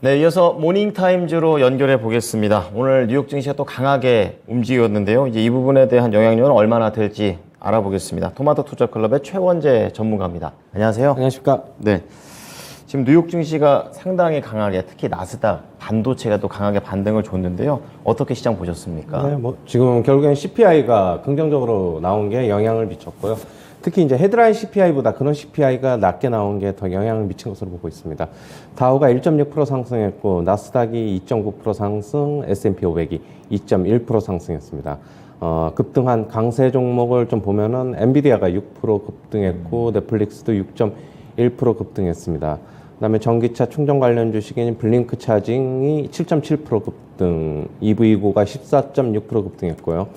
네, 이어서 모닝타임즈로 연결해 보겠습니다. 오늘 뉴욕 증시가 또 강하게 움직였는데요. 이제 이 부분에 대한 영향력은 얼마나 될지 알아보겠습니다. 토마토 투자 클럽의 최원재 전문가입니다. 안녕하세요. 안녕하십니까. 네. 지금 뉴욕 증시가 상당히 강하게, 특히 나스닥 반도체가 또 강하게 반등을 줬는데요. 어떻게 시장 보셨습니까? 네, 지금 결국엔 CPI가 긍정적으로 나온 게 영향을 미쳤고요. 특히 이제 헤드라인 CPI보다 그런 CPI가 낮게 나온 게 더 영향을 미친 것으로 보고 있습니다. 다우가 1.6% 상승했고, 나스닥이 2.9% 상승, S&P 500이 2.1% 상승했습니다. 급등한 강세 종목을 좀 보면은 엔비디아가 6% 급등했고, 넷플릭스도 6.1% 급등했습니다. 그다음에 전기차 충전 관련 주식인 블링크 차징이 7.7% 급등, EV고가 14.6% 급등했고요.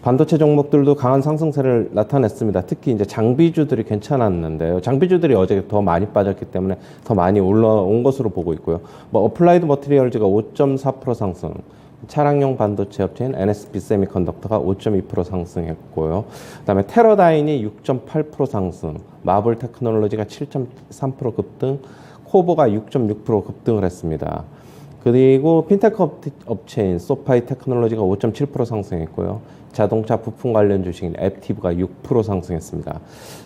반도체 종목들도 강한 상승세를 나타냈습니다. 특히 이제 장비주들이 괜찮았는데요. 장비주들이 어제 더 많이 빠졌기 때문에 더 많이 올라온 것으로 보고 있고요. 어플라이드 머티리얼즈가 5.4% 상승, 차량용 반도체 업체인 NSP 세미컨덕터가 5.2% 상승했고요. 그다음에 테러다인이 6.8% 상승, 마블 테크놀로지가 7.3% 급등, 코보가 6.6% 급등을 했습니다. 그리고 핀테크 업체인 소파이 테크놀로지가 5.7% 상승했고요. 자동차 부품 관련 주식인 앱티브가 6% 상승했습니다.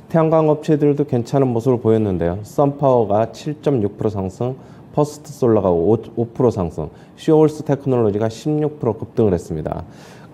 태양광 업체들도 괜찮은 모습을 보였는데요. 썬파워가 7.6% 상승, 퍼스트 솔라가 5% 상승, 쇼월스 테크놀로지가 16% 급등을 했습니다.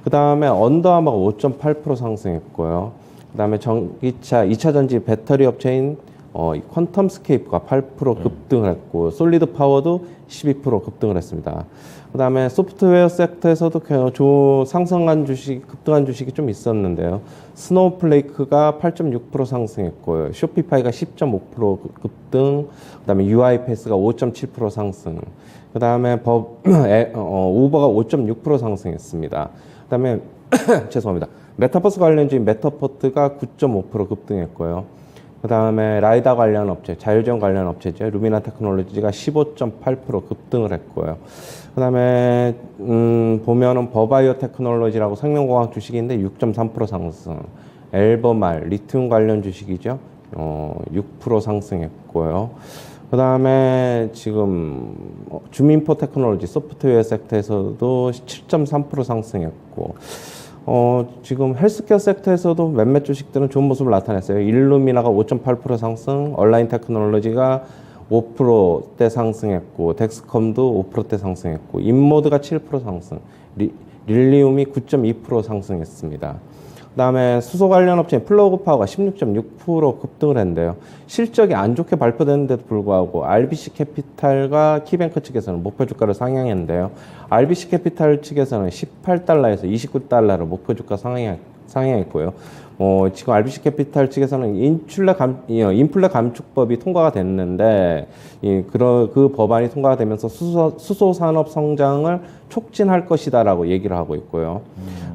그 다음에 언더아머가 5.8% 상승했고요. 그 다음에 전기차 2차 전지 배터리 업체인 퀀텀스케이프가 8% 급등을 했고, 솔리드 파워도 12% 급등을 했습니다. 그 다음에 소프트웨어 섹터에서도 상승한 주식, 급등한 주식이 좀 있었는데요. 스노우플레이크가 8.6% 상승했고요. 쇼피파이가 10.5% 급등, 그 다음에 UiPath가 5.7% 상승, 그 다음에 우버가 5.6% 상승했습니다. 그 다음에, 죄송합니다. 메타버스 관련주인 메타포트가 9.5% 급등했고요. 그 다음에 라이다 관련 업체, 자율주행 관련 업체죠. 루미나 테크놀로지가 15.8% 급등을 했고요. 그 다음에 보면은 버바이오 테크놀로지라고 생명공학 주식인데 6.3% 상승, 엘버말 리튬 관련 주식이죠. 6% 상승했고요. 그 다음에 지금 주민포 테크놀로지 소프트웨어 섹터에서도 7.3% 상승했고, 지금 헬스케어 섹터에서도 몇몇 주식들은 좋은 모습을 나타냈어요. 일루미나가 5.8% 상승, 얼라인 테크놀로지가 5%대 상승했고, 덱스컴도 5%대 상승했고, 인모드가 7% 상승, 릴리움이 9.2% 상승했습니다. 그 다음에 수소 관련 업체인 플러그파워가 16.6% 급등을 했는데요. 실적이 안 좋게 발표됐는데도 불구하고 RBC 캐피탈과 키뱅크 측에서는 목표 주가를 상향했는데요. RBC 캐피탈 측에서는 18달러에서 29달러로 목표 주가 상향했고요. 지금 RBC 캐피탈 측에서는 인플레 감축법이 통과가 됐는데, 그 법안이 통과가 되면서 수소 산업 성장을 촉진할 것이다라고 얘기를 하고 있고요.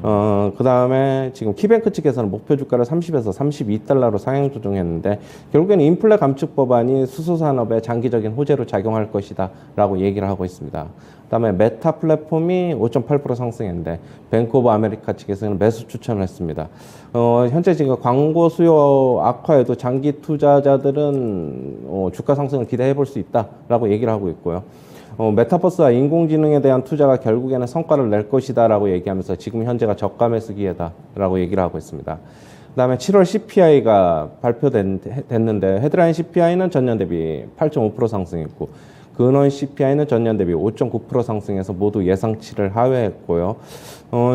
그 다음에 지금 키뱅크 측에서는 목표 주가를 30에서 32달러로 상향 조정했는데, 결국에는 인플레 감축 법안이 수소 산업에 장기적인 호재로 작용할 것이다라고 얘기를 하고 있습니다. 그 다음에 메타 플랫폼이 5.8% 상승했는데, 뱅크 오브 아메리카 측에서는 매수 추천을 했습니다. 현재 지금 광고 수요 악화에도 장기 투자자들은 주가 상승을 기대해 볼 수 있다라고 얘기를 하고 있고요. 메타버스와 인공지능에 대한 투자가 결국에는 성과를 낼 것이다라고 얘기하면서 지금 현재가 저가 매수 기회다라고 얘기를 하고 있습니다. 그 다음에 7월 CPI가 발표됐는데, 헤드라인 CPI는 전년 대비 8.5% 상승했고, 근원 CPI는 전년 대비 5.9% 상승해서 모두 예상치를 하회했고요.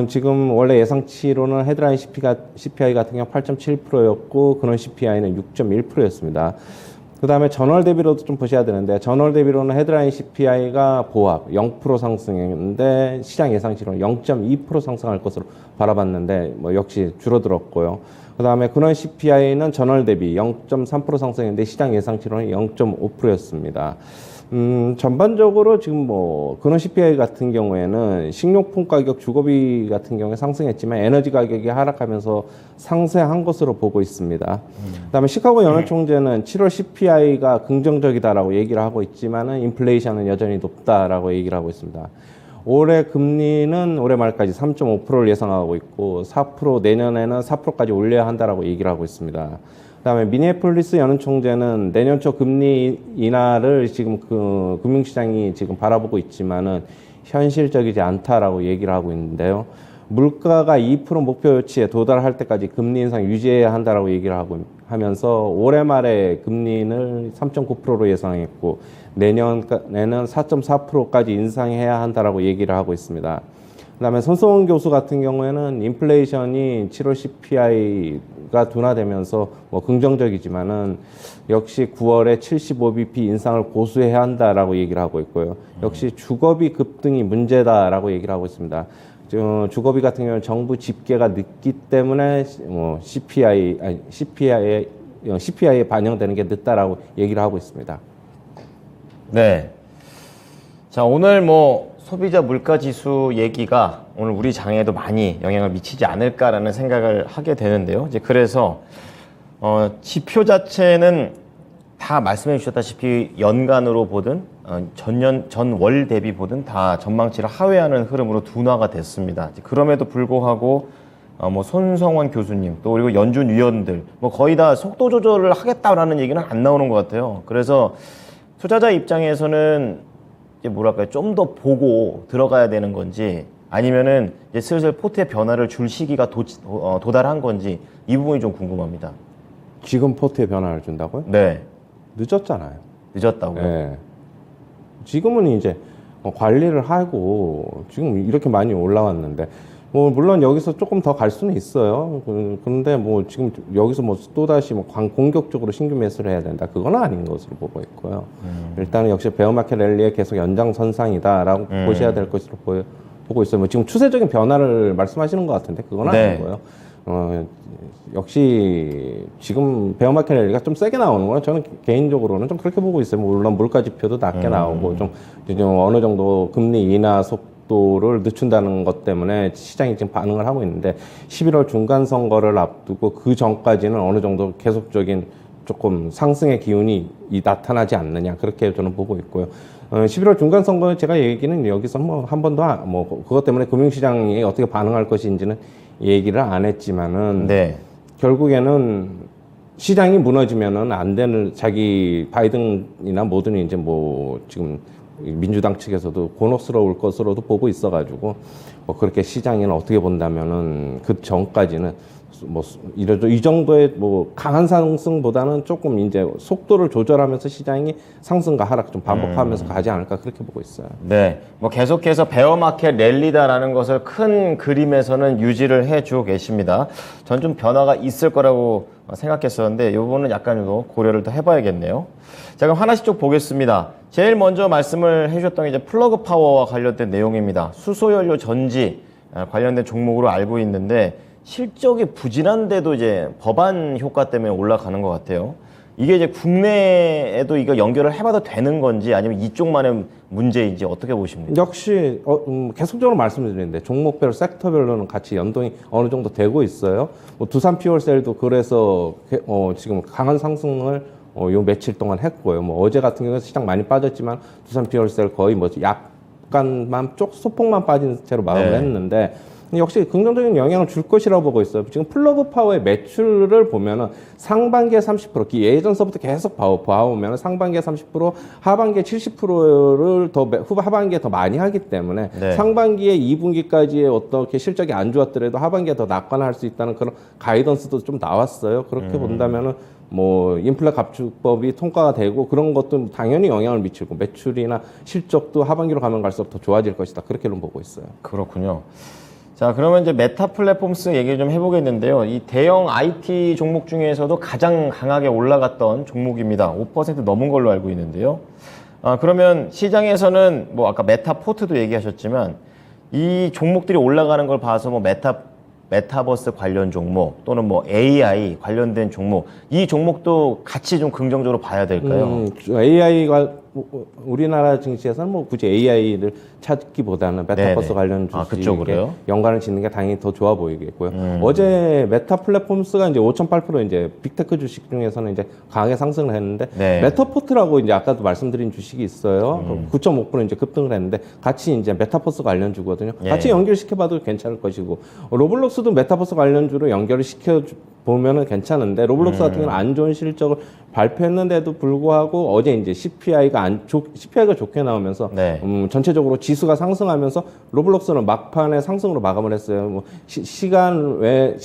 지금 원래 예상치로는 헤드라인 CPI 같은 경우 8.7%였고, 근원 CPI는 6.1%였습니다. 그 다음에 전월 대비로도 좀 보셔야 되는데, 전월 대비로는 헤드라인 CPI가 보합 0% 상승했는데, 시장 예상치로는 0.2% 상승할 것으로 바라봤는데, 역시 줄어들었고요. 그 다음에 근원 CPI는 전월 대비 0.3% 상승했는데, 시장 예상치로는 0.5%였습니다. 전반적으로 지금 근원 CPI 같은 경우에는 식료품 가격, 주거비 같은 경우에 상승했지만 에너지 가격이 하락하면서 상쇄한 것으로 보고 있습니다. 그다음에 시카고 연합총재는 7월 CPI가 긍정적이다라고 얘기를 하고 있지만은 인플레이션은 여전히 높다라고 얘기를 하고 있습니다. 올해 금리는 올해 말까지 3.5%를 예상하고 있고 4% 내년에는 4%까지 올려야 한다라고 얘기를 하고 있습니다. 그다음에 미니애폴리스 연은총재는 내년 초 금리 인하를 지금 그 금융시장이 지금 바라보고 있지만은 현실적이지 않다라고 얘기를 하고 있는데요. 물가가 2% 목표치에 도달할 때까지 금리 인상 유지해야 한다라고 얘기를 하면서 올해 말에 금리를 3.9%로 예상했고 내년에는 4.4%까지 인상해야 한다라고 얘기를 하고 있습니다. 그다음에 손성훈 교수 같은 경우에는 인플레이션이 7월 CPI가 둔화되면서 뭐 긍정적이지만은 역시 9월에 75bp 인상을 고수해야 한다라고 얘기를 하고 있고요. 역시 주거비 급등이 문제다라고 얘기를 하고 있습니다. 주거비 같은 경우는 정부 집계가 늦기 때문에 뭐 CPI에 반영되는 게 늦다라고 얘기를 하고 있습니다. 네. 자, 오늘 뭐 소비자 물가 지수 얘기가 오늘 우리 장에도 많이 영향을 미치지 않을까라는 생각을 하게 되는데요. 이제 그래서 지표 자체는 다 말씀해 주셨다시피 연간으로 보든 전월 대비 보든 다 전망치를 하회하는 흐름으로 둔화가 됐습니다. 그럼에도 불구하고 뭐 손성원 교수님 또 그리고 연준 위원들 뭐 거의 다 속도 조절을 하겠다라는 얘기는 안 나오는 것 같아요. 그래서 투자자 입장에서는 이제 뭐랄까요, 좀 더 보고 들어가야 되는 건지 아니면은 이제 슬슬 포트의 변화를 줄 시기가 도달한 건지 이 부분이 좀 궁금합니다. 지금 포트에 변화를 준다고요? 네. 늦었잖아요. 늦었다고요? 네. 지금은 이제 관리를 하고 지금 이렇게 많이 올라왔는데 뭐 물론 여기서 조금 더 갈 수는 있어요. 그런데 뭐 지금 여기서 뭐 또다시 뭐 공격적으로 신규 매수를 해야 된다. 그건 아닌 것으로 보고 있고요. 일단은 역시 베어마켓 랠리의 계속 연장선상이다라고 보셔야 될 것으로 보고 있어요. 뭐 지금 추세적인 변화를 말씀하시는 것 같은데 그건 네. 아니고요. 역시 지금 베어마켓 랠리가 좀 세게 나오는 거는 저는 개인적으로는 좀 그렇게 보고 있어요. 물론 물가 지표도 낮게 나오고 좀 어느 정도 금리 인하 속도를 늦춘다는 것 때문에 시장이 지금 반응을 하고 있는데 11월 중간 선거를 앞두고 그 전까지는 어느 정도 계속적인 조금 상승의 기운이 나타나지 않느냐 그렇게 저는 보고 있고요. 11월 중간 선거 제가 얘기는 여기서 뭐 한 번도 뭐 그것 때문에 금융시장이 어떻게 반응할 것인지는 얘기를 안 했지만은 네. 결국에는 시장이 무너지면은 안 되는 자기 바이든이나 뭐든 이제 뭐 지금 민주당 측에서도 곤혹스러울 것으로도 보고 있어가지고 뭐 그렇게 시장에는 어떻게 본다면은 그 전까지는 뭐 이 정도의 뭐 강한 상승보다는 조금 이제 속도를 조절하면서 시장이 상승과 하락 좀 반복하면서 가지 않을까 그렇게 보고 있어요. 네, 뭐 계속해서 베어마켓 랠리다라는 것을 큰 그림에서는 유지를 해주고 계십니다. 전 좀 변화가 있을 거라고 생각했었는데 이 부분은 약간 고려를 더 해봐야겠네요. 자, 그럼 하나씩 쭉 보겠습니다. 제일 먼저 말씀을 해주셨던 게 이제 플러그 파워와 관련된 내용입니다. 수소연료 전지 관련된 종목으로 알고 있는데 실적이 부진한데도 이제 법안 효과 때문에 올라가는 것 같아요. 이게 이제 국내에도 이거 연결을 해봐도 되는 건지 아니면 이쪽만의 문제인지 어떻게 보십니까? 역시 계속적으로 말씀드리는데 종목별 섹터별로는 같이 연동이 어느 정도 되고 있어요. 뭐 두산 피월셀도 그래서 지금 강한 상승을 요 며칠 동안 했고요. 뭐 어제 같은 경우는 시장 많이 빠졌지만 두산 피월셀 거의 뭐 약간만 소폭만 빠진 채로 마감을 했는데 역시 긍정적인 영향을 줄 것이라고 보고 있어요. 지금 플러그 파워의 매출을 보면은 상반기에 30%, 예전서부터 계속 봐오면 상반기에 30%, 하반기에 70%를 하반기에 더 많이 하기 때문에 네. 상반기에 2분기까지의 어떻게 실적이 안 좋았더라도 하반기에 더 낙관을 할 수 있다는 그런 가이던스도 좀 나왔어요. 그렇게 본다면은 뭐 인플레 감축법이 통과가 되고 그런 것도 당연히 영향을 미치고 매출이나 실적도 하반기로 가면 갈수록 더 좋아질 것이다. 그렇게는 보고 있어요. 그렇군요. 자, 그러면 이제 메타 플랫폼스 얘기를 좀 해보겠는데요. 이 대형 IT 종목 중에서도 가장 강하게 올라갔던 종목입니다. 5% 넘은 걸로 알고 있는데요. 그러면 시장에서는 뭐 아까 메타포트도 얘기하셨지만 이 종목들이 올라가는 걸 봐서 뭐 메타버스 관련 종목 또는 뭐 AI 관련된 종목 이 종목도 같이 좀 긍정적으로 봐야 될까요? AI 우리나라 증시에서는 뭐 굳이 AI를 찾기보다는 메타버스 네네. 관련 아, 주식에 그쪽으로요? 연관을 짓는 게 당연히 더 좋아 보이겠고요. 어제 메타 플랫폼스가 이제 5.8% 이제 빅테크 주식 중에서는 이제 강하게 상승을 했는데 네. 메타포트라고 이제 아까도 말씀드린 주식이 있어요. 9.5% 이제 급등을 했는데 같이 이제 메타버스 관련주거든요. 예. 같이 연결시켜봐도 괜찮을 것이고 로블록스도 메타버스 관련주로 연결을 시켜 보면은 괜찮은데 로블록스 같은 경우는 안 좋은 실적을 발표했는데도 불구하고 어제 이제 CPI가 좋게 나오면서 네. 전체적으로 지수가 상승하면서 로블록스는 막판에 상승으로 마감을 했어요. 뭐 시간을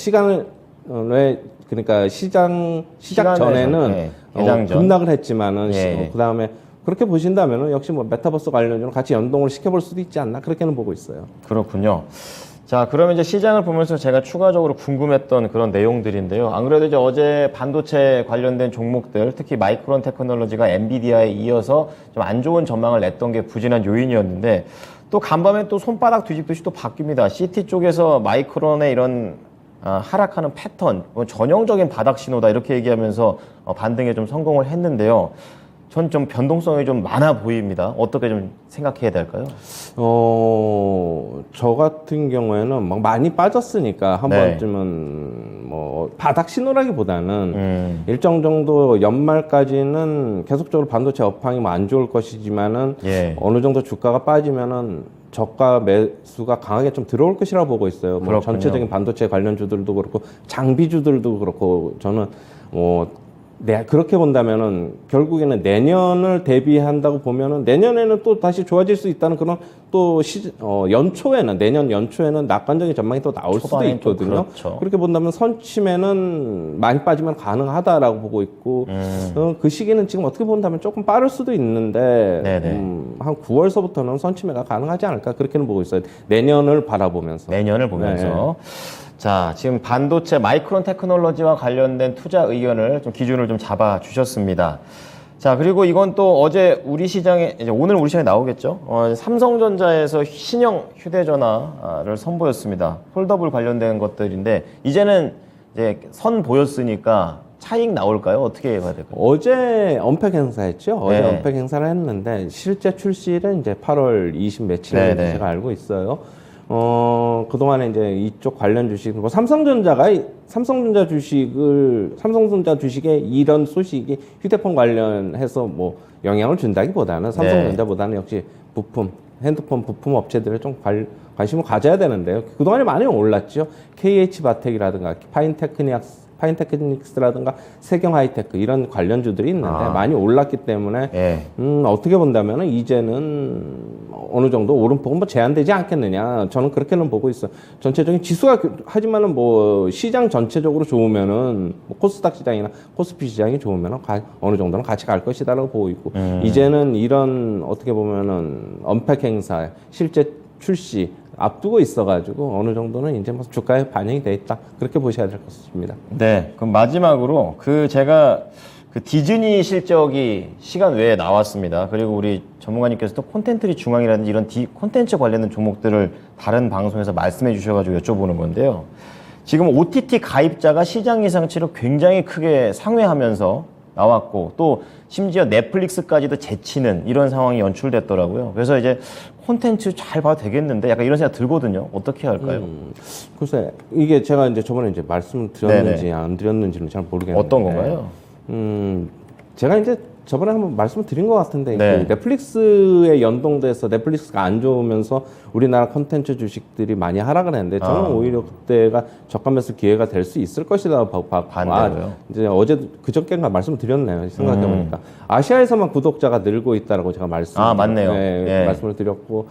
그러니까 시작 시간에서, 전에는 네. 개장 전. 급락을 했지만은 예. 그다음에 그렇게 보신다면은 역시 뭐 메타버스 관련주는 같이 연동을 시켜볼 수도 있지 않나 그렇게는 보고 있어요. 그렇군요. 자, 그러면 이제 시장을 보면서 제가 추가적으로 궁금했던 그런 내용들인데요. 안 그래도 이제 어제 반도체 관련된 종목들, 특히 마이크론 테크놀로지가 엔비디아에 이어서 좀 안 좋은 전망을 냈던 게 부진한 요인이었는데 또 간밤에 또 손바닥 뒤집듯이 또 바뀝니다. CT 쪽에서 마이크론의 이런 하락하는 패턴, 뭐 전형적인 바닥 신호다 이렇게 얘기하면서 반등에 좀 성공을 했는데요. 전 좀 변동성이 좀 많아 보입니다. 어떻게 좀 생각해야 될까요? 저 같은 경우에는 막 많이 빠졌으니까 한 네. 번쯤은 뭐 바닥 신호라기보다는 일정 정도 연말까지는 계속적으로 반도체 업황이 뭐 안 좋을 것이지만은 예. 어느 정도 주가가 빠지면은 저가 매수가 강하게 좀 들어올 것이라고 보고 있어요. 뭐 그렇군요. 전체적인 반도체 관련주들도 그렇고 장비주들도 그렇고 저는 그렇게 본다면은 결국에는 내년을 대비한다고 보면은 내년에는 또 다시 좋아질 수 있다는 그런 또 내년 연초에는 낙관적인 전망이 또 나올 수도 초반엔 좀 있거든요. 그렇죠. 그렇게 본다면 선침에는 많이 빠지면 가능하다라고 보고 있고 그 시기는 지금 어떻게 본다면 조금 빠를 수도 있는데 네네. 한 9월서부터는 선침해가 가능하지 않을까 그렇게는 보고 있어요. 내년을 바라보면서. 내년을 보면서. 자, 지금 반도체 마이크론 테크놀로지와 관련된 투자 의견을 좀 기준을 좀 잡아 주셨습니다. 자, 그리고 이건 또 어제 우리 시장에, 이제 오늘 우리 시장에 나오겠죠? 삼성전자에서 신형 휴대전화를 선보였습니다. 폴더블 관련된 것들인데, 이제는 이제 선 보였으니까 차익 나올까요? 어떻게 봐야 될까요? 어제 언팩 행사했죠. 어제 네. 언팩 행사를 했는데 실제 출시는 이제 8월 20 며칠에 네네. 제가 알고 있어요. 그동안에 이제 이쪽 관련 주식, 뭐 삼성전자 주식에 이런 소식이 휴대폰 관련해서 뭐 영향을 준다기보다는 삼성전자보다는 역시 핸드폰 부품 업체들에 좀 관심을 가져야 되는데요. 그동안에 많이 올랐죠. KH바텍이라든가 파인테크닉스라든가 세경하이테크 이런 관련주들이 있는데 많이 올랐기 때문에 예. 어떻게 본다면은 이제는 어느 정도 오름폭은 뭐 제한되지 않겠느냐 저는 그렇게는 보고 있어요. 전체적인 지수가 하지만은 뭐 시장 전체적으로 좋으면은 뭐 코스닥 시장이나 코스피 시장이 좋으면은 어느 정도는 같이 갈 것이다라고 보고 있고 이제는 이런 어떻게 보면은 언팩 행사 실제 출시 앞두고 있어가지고 어느 정도는 이제 뭐 주가에 반영이 돼 있다 그렇게 보셔야 될 것 같습니다. 네, 그럼 마지막으로 제가 디즈니 실적이 시간 외에 나왔습니다. 그리고 우리 전문가님께서도 콘텐츠리 중앙이라든지 이런 콘텐츠 관련된 종목들을 다른 방송에서 말씀해 주셔가지고 여쭤보는 건데요. 지금 OTT 가입자가 시장 예상치를 굉장히 크게 상회하면서 나왔고 또 심지어 넷플릭스까지도 제치는 이런 상황이 연출됐더라고요. 그래서 이제 콘텐츠 잘 봐도 되겠는데 약간 이런 생각 들거든요. 어떻게 해야 할까요? 글쎄 이게 제가 이제 저번에 이제 말씀을 드렸는지 안 드렸는지는 잘 모르겠는데 어떤 건가요? 제가 이제 저번에 한번 말씀을 드린 것 같은데 네. 그 넷플릭스에 연동돼서 넷플릭스가 안 좋으면서 우리나라 콘텐츠 주식들이 많이 하락을 했는데 저는 오히려 그때가 저가 매수 기회가 될 수 있을 것이다 반대로요? 이제 어제 그저께인가 말씀을 드렸네요. 생각해 보니까 아시아에서만 구독자가 늘고 있다라고 제가 맞네요. 말씀을 드렸고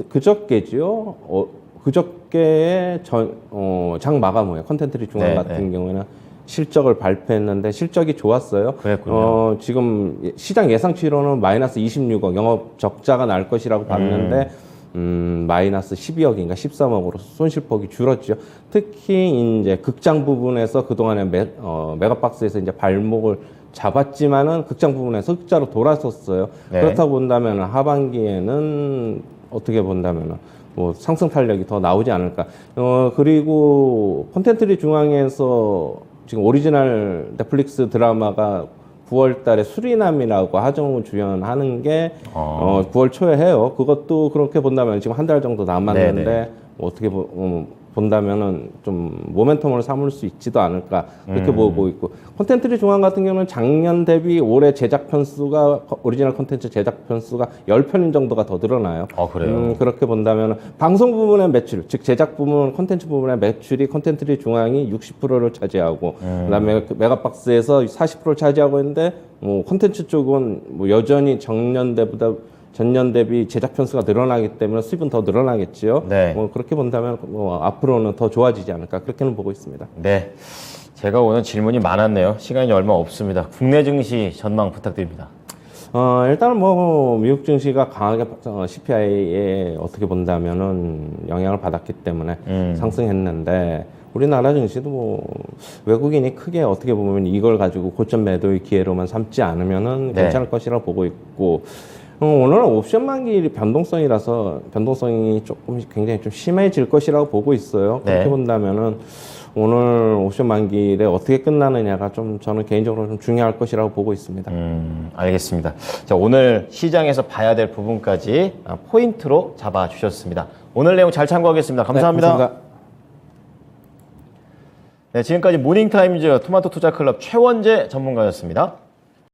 그저께죠. 그저께에 장 마감 후에 콘텐츠리 중앙 같은 경우에는 실적을 발표했는데 실적이 좋았어요. 그랬군요. 지금 시장 예상치로는 마이너스 26억 영업 적자가 날 것이라고 봤는데 마이너스 12억인가 13억으로 손실폭이 줄었죠. 특히 이제 극장 부분에서 그동안에 메가박스에서 이제 발목을 잡았지만은 극장 부분에서 흑자로 돌아섰어요. 네. 그렇다고 본다면 하반기에는 어떻게 본다면은 뭐 상승 탄력이 더 나오지 않을까. 그리고 콘텐츠리 중앙에서 지금 오리지널 넷플릭스 드라마가 9월 달에 수리남이라고 하정우 주연하는 게 9월 초에 해요. 그것도 그렇게 본다면 지금 한 달 정도 남았는데 네네. 뭐 어떻게 본다면은 좀 모멘텀을 삼을 수 있지도 않을까 그렇게 보고 있고, 콘텐츠리 중앙 같은 경우는 작년 대비 올해 제작 편수가, 오리지널 콘텐츠 제작 편수가 10편 정도가 더 늘어나요. 그래요? 그렇게 본다면 방송 부분의 매출, 즉 제작 부분, 콘텐츠 부분의 매출이 콘텐츠리 중앙이 60%를 차지하고, 그다음에 그 메가박스에서 40%를 차지하고 있는데, 뭐 콘텐츠 쪽은 뭐 여전히 전년 대비 제작 편수가 늘어나기 때문에 수입은 더 늘어나겠지요. 네. 뭐 그렇게 본다면 뭐 앞으로는 더 좋아지지 않을까 그렇게는 보고 있습니다. 네. 제가 오늘 질문이 많았네요. 시간이 얼마 없습니다. 국내 증시 전망 부탁드립니다. 일단은 뭐 미국 증시가 강하게 CPI에 어떻게 본다면은 영향을 받았기 때문에 상승했는데, 우리나라 증시도 뭐 외국인이 크게 어떻게 보면 이걸 가지고 고점 매도의 기회로만 삼지 않으면은 네. 괜찮을 것이라고 보고 있고, 오늘은 옵션 만기 변동성이라서 변동성이 조금 굉장히 좀 심해질 것이라고 보고 있어요. 그렇게 네. 본다면은 오늘 옵션 만기일에 어떻게 끝나느냐가 좀 저는 개인적으로 좀 중요할 것이라고 보고 있습니다. 알겠습니다. 자, 오늘 시장에서 봐야 될 부분까지 포인트로 잡아주셨습니다. 오늘 내용 잘 참고하겠습니다. 감사합니다. 네, 감사합니다. 네, 지금까지 모닝타임즈 토마토 투자클럽 최원재 전문가였습니다.